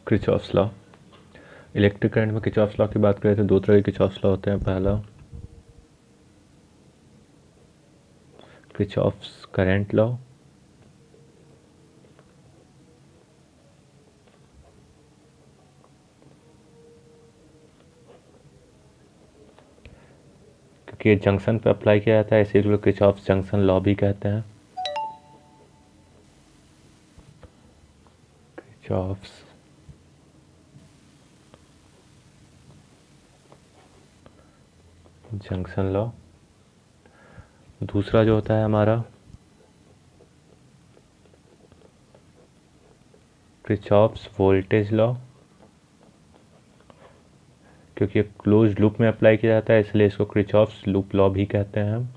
Kirchhoff's law. Electric current में Kirchhoff's law की बात करें तो दो तरह के किरचॉफ्स लॉ होते हैं। पहला किरचॉफ्स करंट लॉ, क्योंकि ये जंक्शन पे अप्लाई किया जाता है इसीलिए लोग किरचॉफ्स जंक्शन लॉ भी कहते हैं। Kirchhoff's junction law. दूसरा जो होता है हमारा किरचॉफ्स वोल्टेज लॉ, क्योंकि क्लोज लूप में अप्लाई किया जाता है इसलिए इसको किरचॉफ्स लूप लॉ भी कहते हैं हम।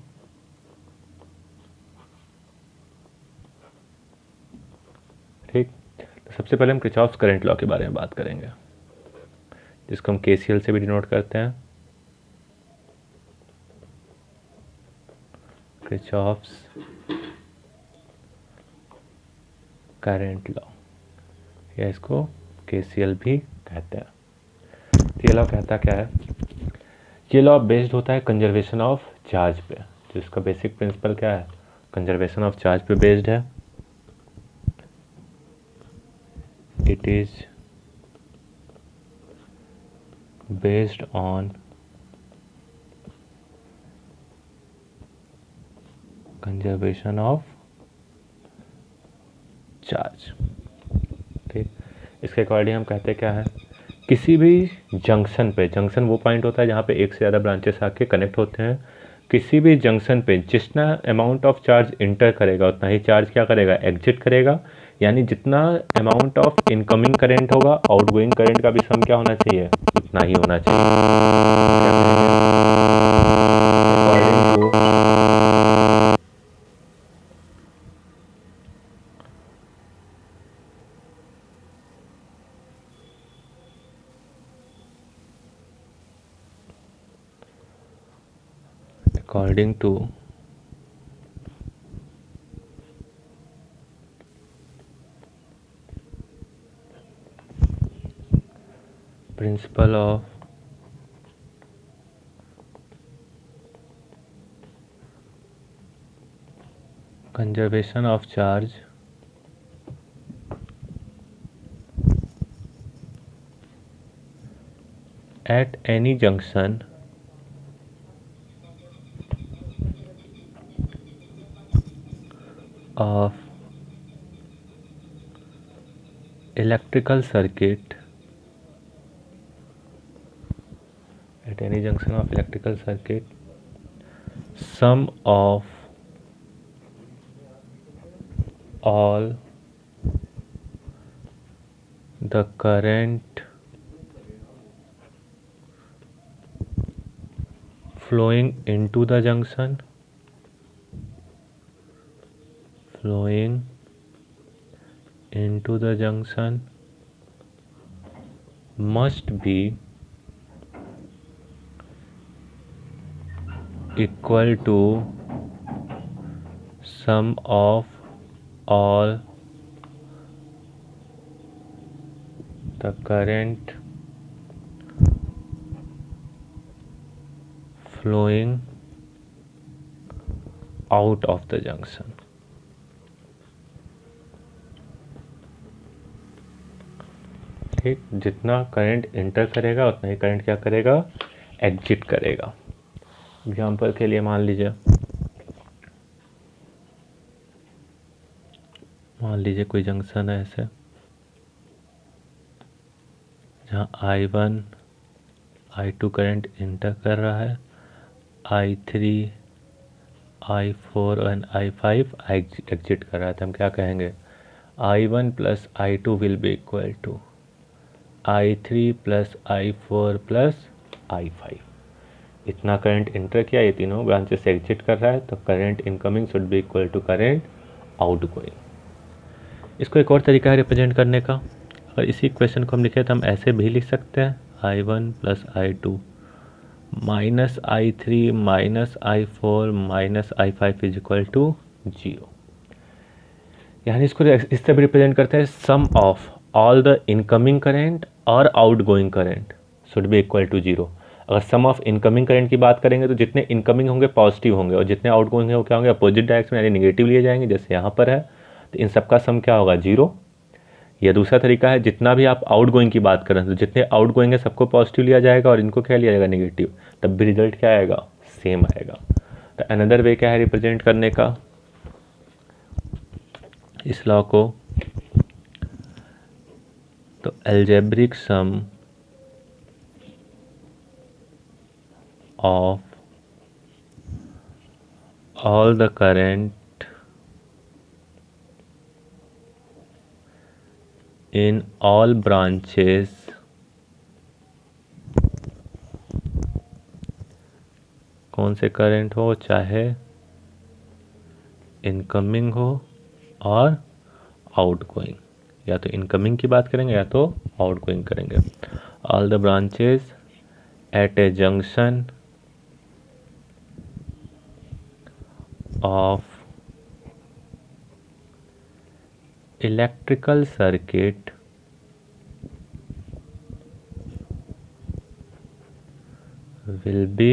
ठीक, तो सबसे पहले हम किरचॉफ्स करंट लॉ के बारे में बात करेंगे, जिसको हम केसीएल से भी डिनोट करते हैं। किरचॉफ्स करंट लॉ, या इसको केसीएल भी कहते हैं। ये लॉ कहता क्या है? ये लॉ बेस्ड होता है कंजर्वेशन ऑफ चार्ज पे। तो इसका बेसिक प्रिंसिपल क्या है? कंजर्वेशन ऑफ चार्ज पे बेस्ड है। It is based on conservation of charge. ठीक, इसके अकॉर्डिंग हम कहते क्या है? किसी भी जंक्शन पे, जंक्शन वो पॉइंट होता है जहाँ पे एक से ज़्यादा ब्रांचेस आके कनेक्ट होते हैं। किसी भी जंक्शन पे जितना अमाउंट ऑफ चार्ज इंटर करेगा उतना ही चार्ज क्या करेगा? एग्जिट करेगा। यानी जितना अमाउंट ऑफ इनकमिंग करंट होगा आउटगोइंग करंट का भी सम क्या होना चाहिए? उतना ही होना चाहिए। According to principle of conservation of charge, at any junction of electrical circuit, at any junction of electrical circuit, sum of all the current flowing into the junction must be equal to sum of all the current flowing out of the junction। ठीक, जितना current enter करेगा उतना ही current क्या करेगा? Exit करेगा। Example के लिए मान लीजिए कोई जंक्शन है ऐसे जहाँ I1 I2 करंट इंटर कर रहा है, I3 I4 और I5 एग्जिट कर रहा है। तो हम क्या कहेंगे? I1 plus I2 will be equal to I3 plus I4 plus I5। इतना करंट इंटर किया, ये तीनों ब्रांचेस से एग्जिट कर रहा है, तो current incoming should be equal to current outgoing. इसको एक और तरीका है रिप्रेजेंट करने का। अगर इसी इक्वेशन को हम लिखें तो हम ऐसे भी लिख सकते हैं I1 plus I2 minus I3 minus I4 minus I5 is equal to 0। यानी इसको इस तरह रिप्रेजेंट करते हैं sum of all the incoming current और outgoing current should be equal to zero. अगर सम ऑफ इनकमिंग करंट की बात करेंगे तो जितने इनकमिंग होंगे पॉजिटिव होंगे और जितने आउटगोइंग होंगे वो क्या होंगे, अपोजिट डायरेक्शन यानी नेगेटिव लिए जाएंगे, जैसे यहाँ पर है। तो इन सब का सम क्या होगा, जीरो। या दूसरा तरीका है, जितना भी आप आउटगोइंग की बात करें तो जितने आउटगोइंग है सबको पॉजिटिव लिया जाएगा और इनको क्या लिया जाएगा, नेगेटिव, तब भी रिजल्ट क्या आएगा, सेम आएगा। तो अनदर वे क्या है रिप्रेजेंट करने का इस लॉ को, तो algebraic sum of all the current in all branches कौन से करंट हो, चाहे इनकमिंग हो और आउटगोइंग, या तो इनकमिंग की बात करेंगे या तो आउटगोइंग करेंगे। All the branches at a junction of electrical circuit will be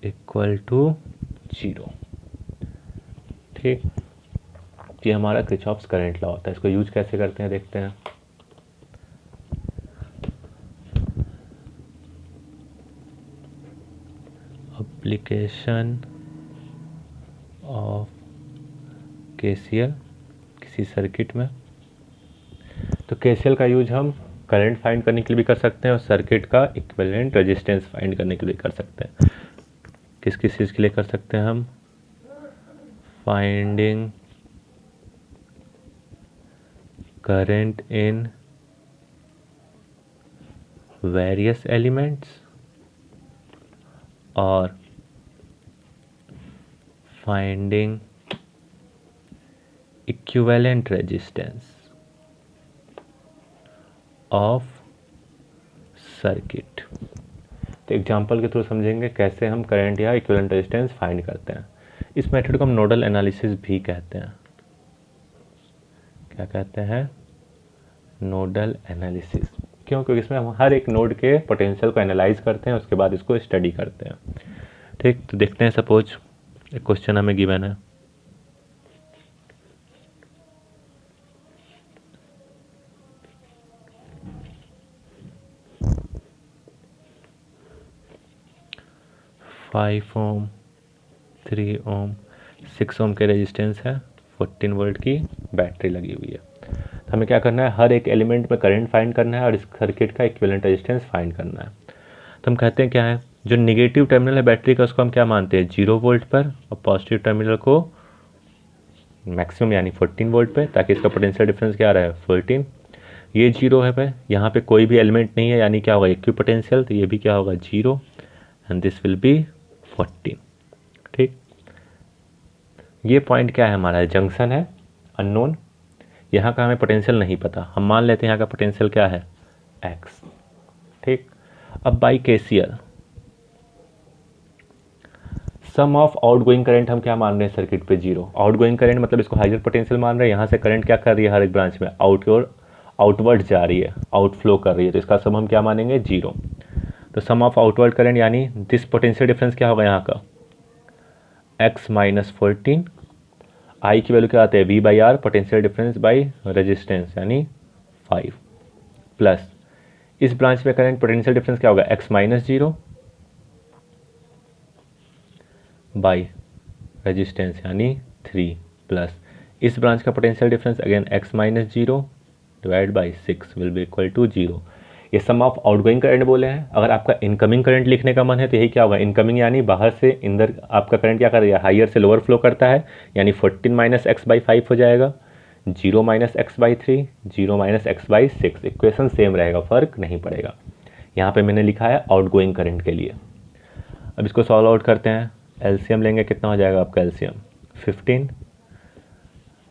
equal to zero. ठीक, ये हमारा किरचॉफ्स करंट लॉ होता है। इसको यूज कैसे करते हैं देखते हैं। एप्लीकेशन ऑफ केसीएल किसी सर्किट में, तो केसीएल का यूज हम करंट फाइंड करने के लिए भी कर सकते हैं और सर्किट का इक्विवेलेंट रेजिस्टेंस फाइंड करने के लिए कर सकते हैं। किस किस चीज़ के लिए कर सकते हैं हम, finding current in various elements और finding equivalent resistance of circuit. तो एग्जांपल के थ्रू समझेंगे कैसे हम करंट या इक्विवेलेंट रेजिस्टेंस फाइंड करते हैं। इस मेथड को हम नोडल एनालिसिस भी कहते हैं। क्या कहते हैं, नोडल एनालिसिस। क्यों, क्योंकि इसमें हम हर एक नोड के पोटेंशियल को एनालाइज करते हैं, उसके बाद इसको स्टडी करते हैं। ठीक, तो देखते हैं। सपोज एक क्वेश्चन हमें गिवन है, फाइव ओम 3 ओम 6 ओम के रेजिस्टेंस है, 14 वोल्ट की बैटरी लगी हुई है। तो हमें क्या करना है, हर एक एलिमेंट में करंट फाइंड करना है और इस सर्किट का इक्विवेलेंट रेजिस्टेंस फाइंड करना है। तो हम कहते हैं क्या है, जो निगेटिव टर्मिनल है बैटरी का उसको हम क्या मानते हैं, 0 वोल्ट पर, और पॉजिटिव टर्मिनल को मैक्सिमम यानी 14 वोल्ट पे, ताकि इसका पोटेंशियल डिफरेंस क्या आ रहा है, 14। ये 0 है भाई, यहाँ पे कोई भी एलिमेंट नहीं है, यानी क्या होगा, इक्वी पोटेंशियल, तो ये भी क्या होगा, 0, एंड दिस विल बी 14। ठीक, ये पॉइंट क्या है हमारा, जंक्शन है, अननोन, यहाँ का हमें पोटेंशियल नहीं पता, हम मान लेते हैं यहाँ का पोटेंशियल क्या है, x। ठीक, अब by KCL sum of outgoing current हम क्या मान रहे हैं सर्किट पे, जीरो। आउटगोइंग करंट मतलब इसको हाइयर पोटेंशियल मान रहे हैं, यहाँ से करंट क्या कर रही है, हर एक ब्रांच में आउटवर्ड जा रही है, आउटफ्लो कर रही है, तो इसका सम हम क्या मानेंगे, जीरो। तो सम ऑफ आउटवर्ड करंट यानी दिस पोटेंशियल डिफरेंस क्या होगा यहाँ का, x माइनस 14, आई की वैल्यू क्या आते हैं, v by R, potential difference by resistance यानी 5, प्लस इस ब्रांच में करंट पोटेंशियल डिफरेंस क्या होगा, x माइनस 0 बाई रेजिस्टेंस यानी 3, प्लस इस ब्रांच का potential difference again x minus 0 divide by 6 will be equal to 0। ये सम ऑफ आउटगोइंग करंट बोले हैं। अगर आपका इनकमिंग करंट लिखने का मन है तो यही क्या होगा, इनकमिंग यानी बाहर से अंदर आपका करंट क्या कर रहा है, हाइयर से लोअर फ्लो करता है, यानी 14 माइनस एक्स बाई 5 हो जाएगा, 0 minus x by 3, 0 minus x by 6। Equation same रहेगा, फर्क नहीं पड़ेगा। यहाँ पे मैंने लिखा है आउटगोइंग करंट के लिए। अब इसको सॉल्व आउट करते हैं, एलसीएम लेंगे, कितना हो जाएगा आपका एलसीएम 15,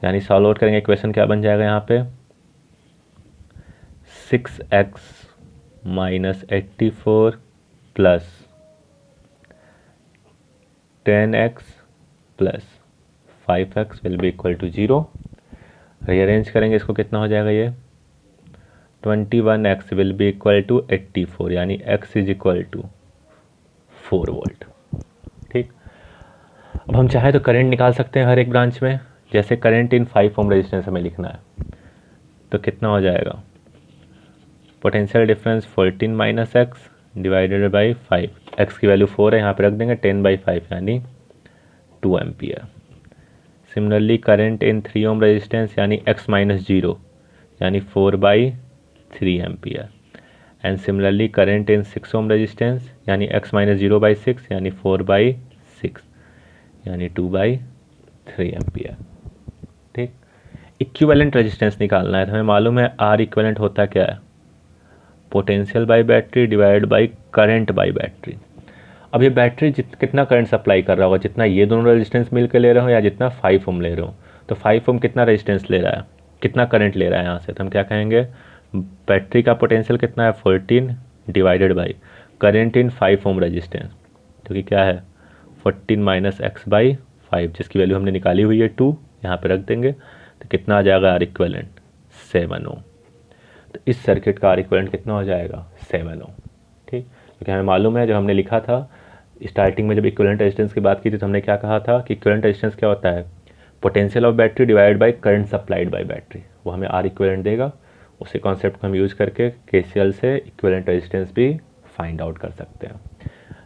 यानी सॉल्व आउट करेंगे इक्वेशन क्या बन जाएगा यहाँ पे, 6x minus 84 plus 10x plus 5x will be equal to 0। Rearrange करेंगे इसको, कितना हो जाएगा ये 21x will be equal to 84, यानी x is equal to 4 volt. ठीक, अब हम चाहे तो करंट निकाल सकते हैं हर एक ब्रांच में। जैसे करंट इन 5 ओम रेजिस्टेंस हमें लिखना है, तो कितना हो जाएगा, potential difference 14 minus x divided by 5, x की वैल्यू 4 है, यहाँ पे रख देंगे 10/5 यानी 2 ampere. Similarly current in 3 ohm resistance यानी x माइनस 0 यानी 4/3 ampere. And similarly current in 6 ohm resistance यानी x माइनस 0/6 यानी 4/6 यानी 2/3 एम्पियर। ठीक, इक्विवेलेंट रेजिस्टेंस निकालना है, तो हमें मालूम है R इक्विवेलेंट होता क्या है, potential by battery divide by current by battery. अब ये बैटरी कितना करंट सप्लाई कर रहा होगा, जितना ये दोनों रेजिस्टेंस मिल के ले रहे हो या जितना 5 ओम ले रहे हो। तो 5 ओम कितना रेजिस्टेंस ले रहा है, कितना करंट ले रहा है यहाँ से, तो हम क्या कहेंगे, बैटरी का पोटेंशियल कितना है 14 divided by current in 5 ohm resistance, जो कि क्या है 14 माइनस एक्स बाई 5, जिसकी वैल्यू हमने निकाली हुई है 2, यहाँ पे रख देंगे। तो कितना आ जाएगा आर इक्विवेलेंट 7 ओम। तो इस सर्किट का आर इक्विवेलेंट कितना हो जाएगा 7 ओम। ठीक, क्योंकि हमें मालूम है, जब हमने लिखा था स्टार्टिंग में, जब इक्विवेलेंट रेजिस्टेंस की बात की थी, तो हमने क्या कहा था कि इक्विवेलेंट रेजिस्टेंस क्या होता है, potential of battery divided by current supplied by battery, वो हमें आर इक्विवेलेंट देगा। उसी कॉन्सेप्ट को हम यूज़ करके केसीएल से इक्विवेलेंट रेजिस्टेंस भी फाइंड आउट कर सकते हैं।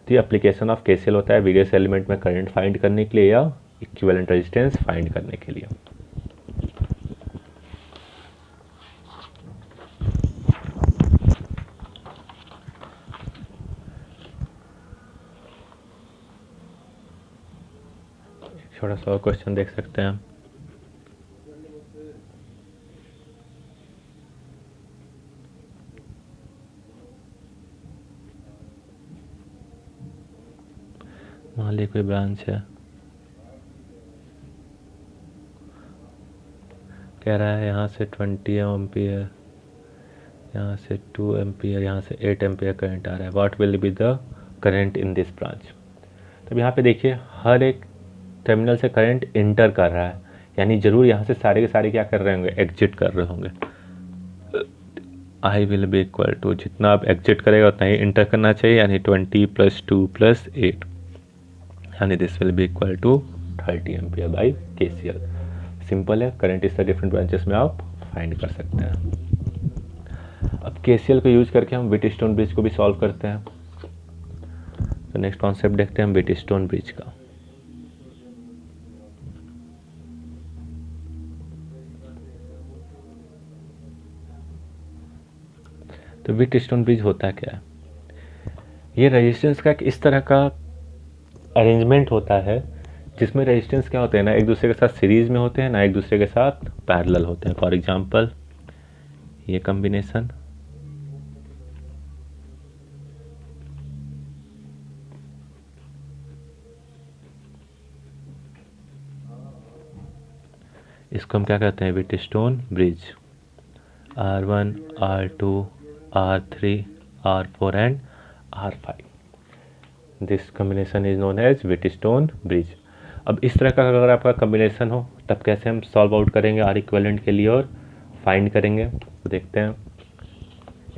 तो ये एप्लीकेशन ऑफ केसीएल होता है वेरियस एलिमेंट में करंट फाइंड करने के लिए या इक्विवेलेंट रेजिस्टेंस फाइंड करने के लिए। थोड़ा सा और क्वेश्चन देख सकते हैं। मान ली कोई ब्रांच है, कह रहा है यहाँ से 20 एम्पियर, यहाँ से 2 एम्पियर, यहाँ से 8 एम्पियर करंट आ रहा है। What will be the current in this branch. तब यहाँ पे देखिए हर एक टर्मिनल से करंट इंटर कर रहा है, यानी जरूर यहाँ से सारे के सारे क्या कर रहे होंगे, एग्जिट कर रहे होंगे। I will be equal to, जितना आप एग्जिट करेगा उतना ही इंटर करना चाहिए, यानी 20 + 2 + 8, यानी this will be equal to 30 ampere by KCL. Simple है, करंट इस डिफरेंट ब्रांचेस में आप फाइंड कर सकते हैं। अब केसीएल को यूज करके हम व्हीटस्टोन ब्रिज को भी सॉल्व करते हैं। तो नेक्स्ट कॉन्सेप्ट देखते हैं हम व्हीटस्टोन ब्रिज का। तो व्हीटस्टोन ब्रिज होता क्या है, ये रेजिस्टेंस का इस तरह का अरेंजमेंट होता है जिसमें रेजिस्टेंस क्या होते हैं ना, एक दूसरे के साथ सीरीज में होते हैं, ना एक दूसरे के साथ पैरेलल होते हैं। फॉर एग्जांपल ये कॉम्बिनेशन, इसको हम क्या कहते हैं, Wheatstone bridge. R1, R2, R3, R4 and R5, this combination is known as Wheatstone bridge. अब इस तरह का अगर आपका कॉम्बिनेशन हो तब कैसे हम सॉल्व आउट करेंगे आर इक्विवेलेंट के लिए और फाइंड करेंगे, तो देखते हैं।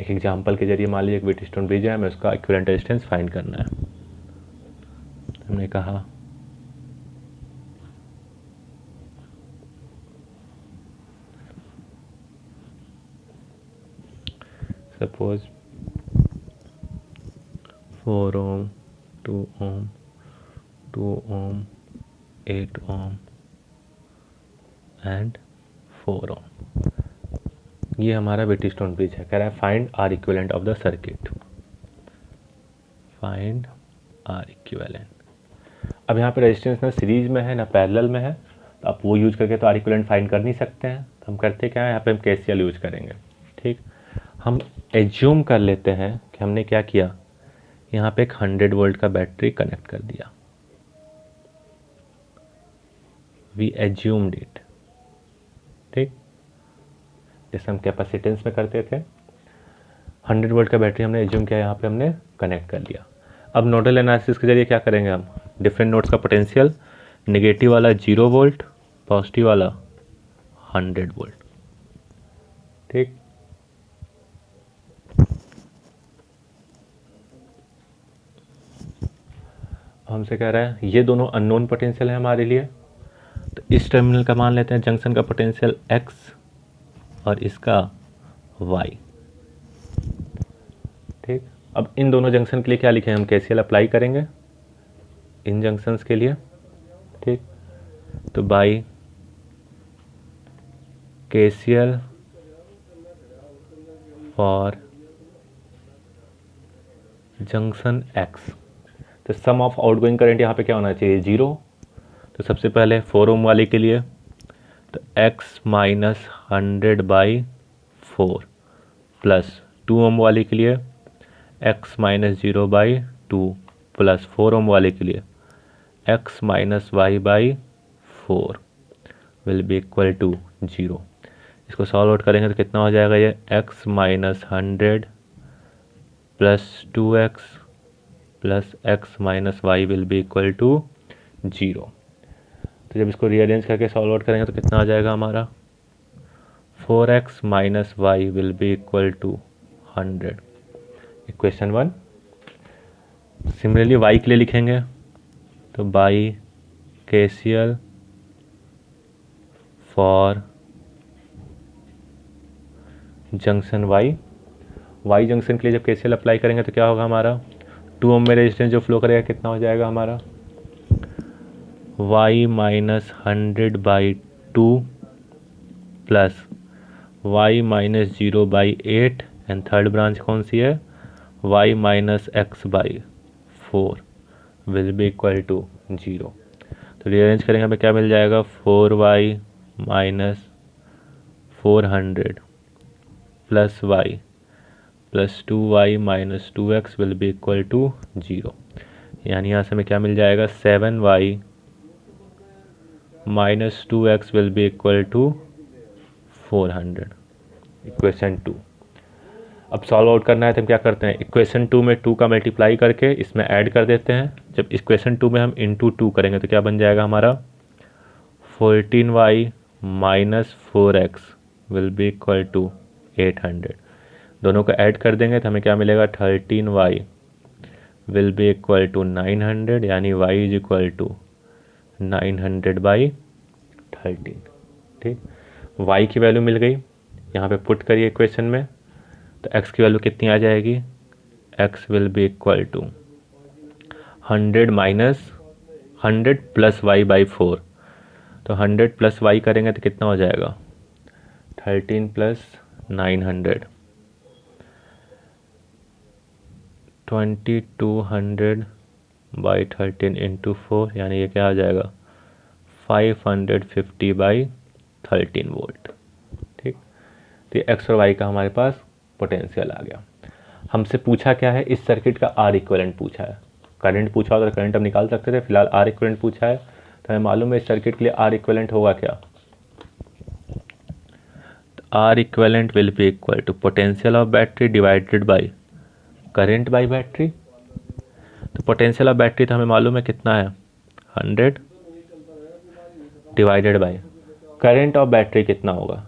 एक एग्जांपल के जरिए मान लीजिए एक व्हीटस्टोन ब्रिज है, हमें उसका इक्विवेलेंट रेजिस्टेंस फाइंड करना है। हमने कहा suppose 4 Om, 2 Om, 2 Om, 8 ohm and 4 ओम, ये हमारा व्हीटस्टोन ब्रिज है। कह रहा है find R equivalent of the circuit, find R equivalent. अब यहाँ पे रेजिस्टेंस ना सीरीज में है ना पैरेलल में है, तो आप वो यूज करके तो आर इक्विवेलेंट फाइंड कर नहीं सकते हैं। तो हम करते क्या है, यहाँ पे हम केसीएल यूज करेंगे। ठीक, हम एज्यूम कर लेते हैं कि हमने क्या किया, यहाँ पे एक 100 वोल्ट का बैटरी कनेक्ट कर दिया। We assumed it. ठीक, जैसे हम कैपेसिटेंस में करते थे, 100 वोल्ट का बैटरी हमने एज्यूम किया, यहाँ पे हमने कनेक्ट कर लिया। अब नोडल एनालिसिस के जरिए क्या करेंगे हम, डिफरेंट नोड्स का पोटेंशियल, नेगेटिव वाला 0 वोल्ट, पॉजिटिव वाला 100 वोल्ट। ठीक, हमसे कह रहा है ये दोनों अननोन पोटेंशियल है हमारे लिए, तो इस टर्मिनल का मान लेते हैं जंक्शन का पोटेंशियल x और इसका y। ठीक, अब इन दोनों जंक्शन के लिए क्या लिखें हम, केसीएल अप्लाई करेंगे इन जंक्शंस के लिए। ठीक, तो by KCL for junction x, तो सम ऑफ आउटगोइंग करंट यहाँ पे क्या होना चाहिए, 0। तो सबसे पहले 4 ओम वाले के लिए तो x माइनस 100/4 प्लस 2 ओम वाले के लिए x माइनस 0/2 प्लस 4 ओम वाले के लिए x minus y/4 will be equal to 0। इसको सॉल्व आउट करेंगे तो कितना हो जाएगा, ये x minus 100 plus 2x plus x minus y will be equal to 0। तो जब इसको रीअरेंज करके सॉल्व आउट करेंगे तो कितना आ जाएगा हमारा, 4x minus y will be equal to 100, equation 1। Similarly y के लिए लिखेंगे तो by KCL for junction y junction के लिए जब केसीएल अप्लाई करेंगे तो क्या होगा हमारा, 2 ओम में रेजिस्टेंस जो फ्लो करेगा कितना हो जाएगा हमारा, y minus 100/2 plus y minus 0/8 and third branch कौन सी है, y minus x/4 will be equal to 0। तो रीअरेंज करेंगे हमें क्या मिल जाएगा, 4y minus 400 plus y plus 2y minus 2x will be equal to 0। यानी यहाँ से हमें क्या मिल जाएगा, 7y minus 2x will be equal to 400, equation 2। अब सॉल्व आउट करना है तो हम क्या करते हैं, इक्वेशन 2 में 2 का मल्टीप्लाई करके इसमें ऐड कर देते हैं। जब इक्वेशन 2 में हम इंटू 2 करेंगे तो क्या बन जाएगा हमारा, 14y minus 4x will be equal to 800। दोनों को ऐड कर देंगे तो हमें क्या मिलेगा, 13y will be equal to 900, यानी y इज इक्वल टू 900/13। ठीक, y की वैल्यू मिल गई, यहाँ पे पुट करिए इक्वेशन में तो x की वैल्यू कितनी आ जाएगी, x will be equal to 100 minus 100 plus y/4। तो 100 प्लस y करेंगे तो कितना हो जाएगा, 13 प्लस 900, 2200/13 इंटू 4, यानी ये क्या आ जाएगा, 550/13 वोल्ट। ठीक, तो एक्स और वाई का हमारे पास पोटेंशियल आ गया। हमसे पूछा क्या है, इस सर्किट का आर इक्विवेलेंट पूछा है। करंट पूछा होता तो करंट हम निकाल सकते थे, फिलहाल आर इक्विवेलेंट पूछा है तो हमें मालूम है इस सर्किट के लिए आर इक्विवेलेंट होगा क्या, R equivalent will be equal to potential of battery divided by current by battery. तो पोटेंशियल ऑफ बैटरी तो हमें मालूम है कितना है, 100 divided by current of battery कितना होगा,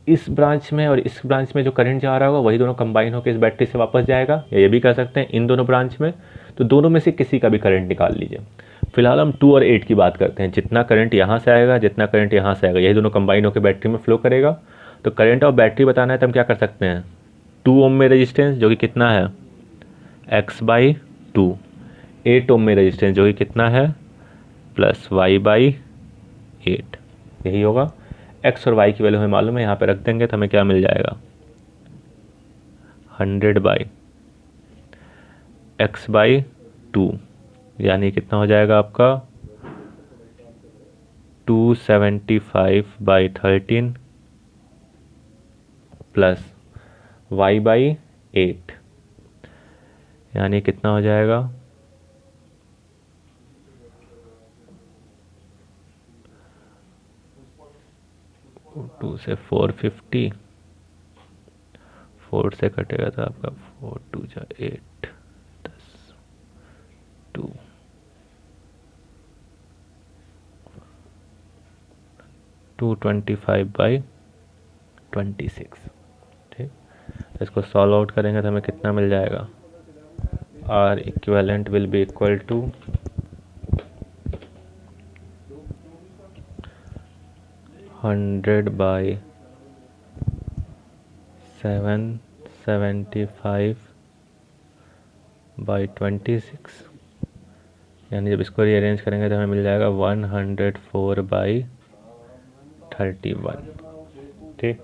इस ब्रांच में और इस ब्रांच में जो करंट जा रहा होगा वही दोनों कंबाइन होकर इस बैटरी से वापस जाएगा, या ये भी कह सकते हैं इन दोनों ब्रांच में, तो दोनों में से किसी का भी करंट निकाल लीजिए। फिलहाल हम 2 और 8 की बात करते हैं, जितना करंट यहाँ से आएगा जितना करंट यहाँ से आएगा यही दोनों कंबाइन होकर बैटरी में फ्लो करेगा। तो करंट ऑफ बैटरी बताना है तो हम क्या कर सकते हैं, 2 ओम में रेजिस्टेंस जो कि कितना है, x/2, 8 ओम में रेजिस्टेंस जो कि कितना है, प्लस y/8, यही होगा। x और y की वैल्यू हमें मालूम है, यहाँ पे रख देंगे तो हमें क्या मिल जाएगा, 100/x/2, यानी कितना हो जाएगा आपका 275/13 प्लस y/8, यानी कितना हो जाएगा 2 से 450, 4 से कटेगा तो आपका 4 2 जा 8 10 2 225/26। ठीक, इसको सॉल्व आउट करेंगे तो हमें कितना मिल जाएगा, R equivalent will be equal to 100/775/26, यानी जब इसको रीअरेंज करेंगे तो हमें मिल जाएगा 104/31। ठीक,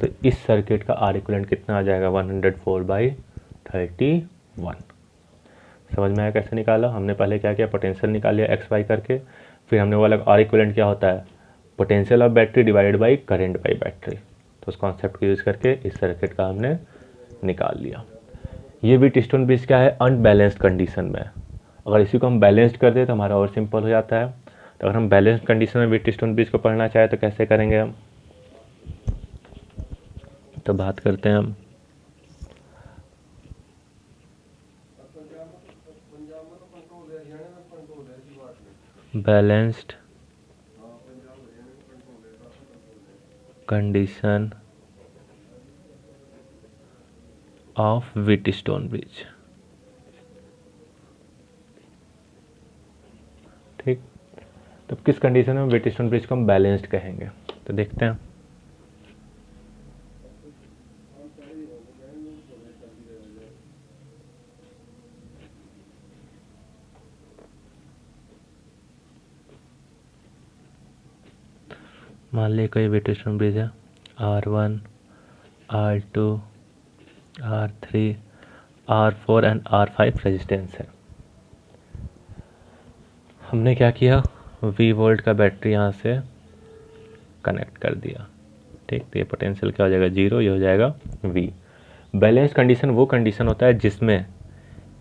तो इस सर्किट का आर इक्विवेलेंट कितना आ जाएगा, 104/31। समझ में आया कैसे निकाला? हमने पहले क्या किया, पोटेंशियल निकाल लिया एक्स वाई करके, फिर हमने बोला आर इक्विवेलेंट क्या होता है, potential of battery divided by current by battery. तो उस कॉन्सेप्ट को यूज़ करके इस सर्किट का हमने निकाल लिया। ये व्हीटस्टोन ब्रिज क्या है, अनबैलेंस्ड कंडीशन में। अगर इसी को हम बैलेंस्ड कर दें तो हमारा और सिंपल हो जाता है। तो अगर हम बैलेंस्ड कंडीशन में व्हीटस्टोन ब्रिज को पढ़ना चाहें तो कैसे करेंगे हम, तो बात करते हैं हम balanced condition of Wheatstone bridge. ठीक, तो किस कंडीशन में व्हीटस्टोन ब्रिज को हम बैलेंस्ड कहेंगे, तो देखते हैं। मान लीजिए कोई व्हीटस्टोन ब्रिज है, R1, R2, R3, R4 and R5 resistance है। हमने क्या किया, V वोल्ट का बैटरी यहाँ से कनेक्ट कर दिया। ठीक, तो ये पोटेंशियल क्या हो जाएगा, 0, ये हो जाएगा V। बैलेंस कंडीशन वो कंडीशन होता है जिसमें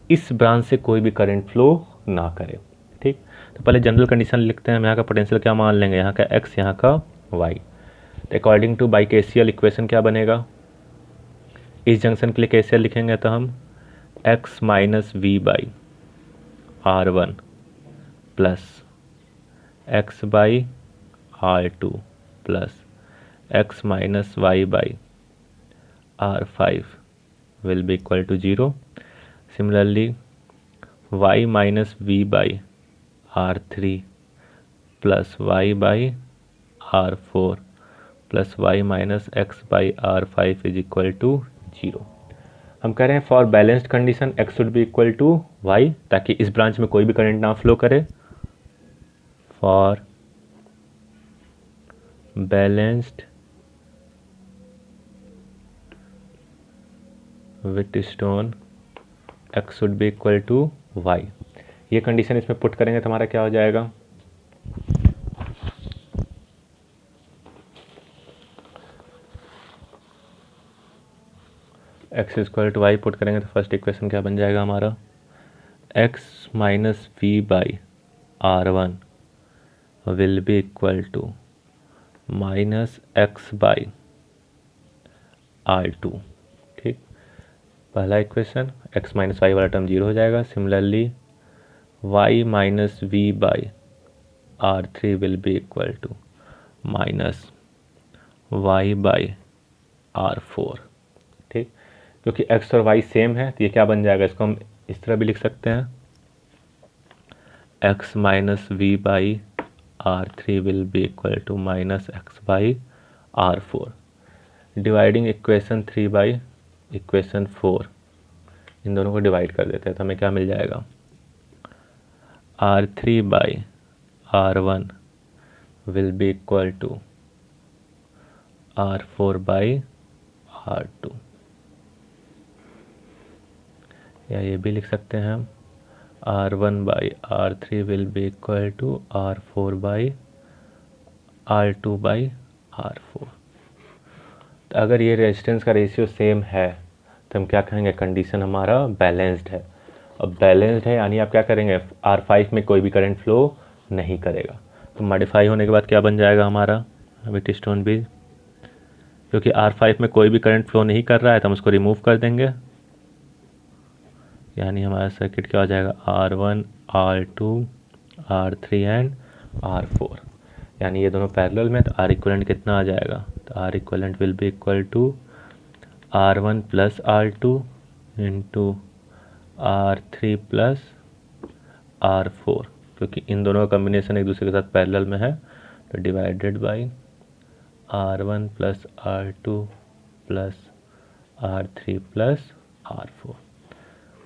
इस ब्रांच से कोई भी करंट फ्लो ना करे। ठीक, तो पहले जनरल कंडीशन लिखते हैं हम। यहाँ का पोटेंशियल क्या मान लेंगे, यहाँ का x, यहाँ का y। तो अकॉर्डिंग टू बाइकेशियल इक्वेशन क्या बनेगा, इस जंक्शन के लिए केसीएल लिखेंगे तो हम x minus V by R1 plus x by R2 plus x minus y by R5 will be equal to 0. Similarly, y minus v by R3 plus y by R4 plus y minus x by R5 is equal to 0. हम कह रहे हैं for balanced condition x should be equal to y, ताकि इस branch में कोई भी current ना फ्लो करे। For balanced Wheatstone x should be equal to y, ये कंडीशन इसमें पुट करेंगे तो हमारा क्या हो जाएगा, x equal to y put करेंगे तो फर्स्ट इक्वेशन क्या बन जाएगा हमारा, x minus V by R1 will be equal to minus x by R2। ठीक, पहला इक्वेशन x माइनस वाई वाला टर्म 0 हो जाएगा। Similarly y minus V by R3 will be equal to minus y by R4। ठीक, क्योंकि x और y same है तो ये क्या बन जाएगा, इसको हम इस तरह भी लिख सकते हैं, x minus V by R3 will be equal to minus x by R4। Dividing equation 3 by equation 4, इन दोनों को डिवाइड कर देते हैं तो हमें क्या मिल जाएगा, R3 by R1 will be equal to R4 by R2, या ये भी लिख सकते हैं हम R1 by R3 will be equal to R4 by R2 by R4। तो अगर ये रेजिस्टेंस का रेशियो सेम है तो हम क्या कहेंगे, कंडीशन हमारा बैलेंस्ड है। अब बैलेंस्ड है यानी आप क्या करेंगे, R5 में कोई भी करंट फ्लो नहीं करेगा। तो मॉडिफाई होने के बाद क्या बन जाएगा हमारा व्हीटस्टोन ब्रिज, क्योंकि R5 में कोई भी करंट फ्लो नहीं कर रहा है तो हम उसको रिमूव कर देंगे, यानी हमारा सर्किट क्या हो जाएगा, R1, R2, R3 and R4, यानी ये दोनों पैरेलल में, तो R इक्वलेंट कितना आ जाएगा, तो R equivalent will be equal to R1 plus R2 into R3 plus R4, क्योंकि इन दोनों का कम्बिनेशन एक दूसरे के साथ पैरेलल में है, तो divided by R1 plus R2 plus R3 plus R4।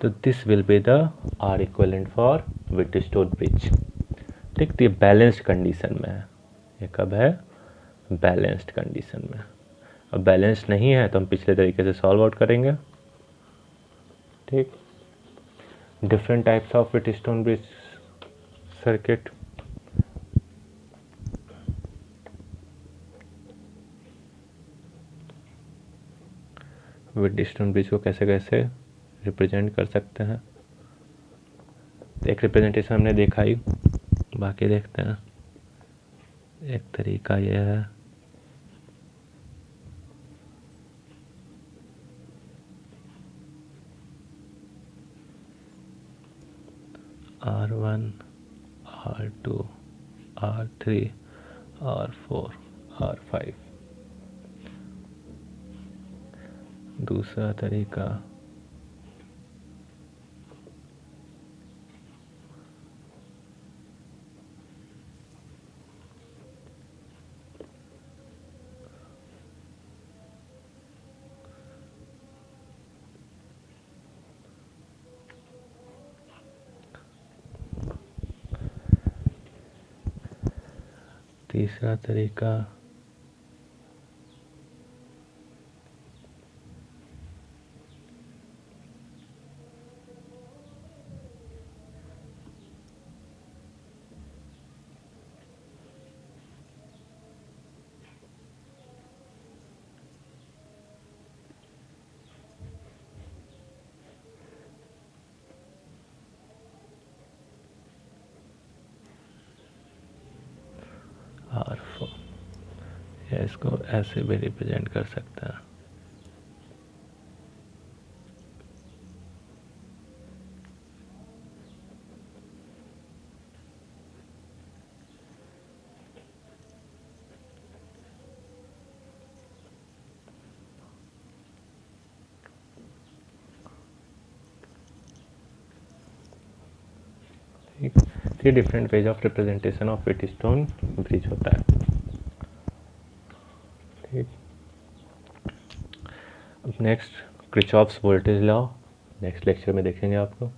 तो this will be the R equivalent for Wheatstone bridge. ठीक, तो ये बैलेंस्ड कंडीशन में है, ये कब है, बैलेंस्ड कंडीशन में। अब बैलेंस्ड नहीं है तो हम पिछले तरीके से सॉल्व आउट करेंगे। ठीक, different types of Wheatstone bridge circuit. Wheatstone bridge को कैसे कैसे रिप्रेजेंट कर सकते हैं, तो एक रिप्रेजेंटेशन हमने देखा ही, बाकी देखते हैं। एक तरीका यह है, R1 R2 R3 R4 R5। दूसरा तरीका तीसरा तरीका R4, या इसको ऐसे भी रिप्रेजेंट कर सकते हैं। Three different ways of representation of Wheatstone bridge होता है। ठीक, अब next Kirchhoff's voltage law next lecture में देखेंगे आपको।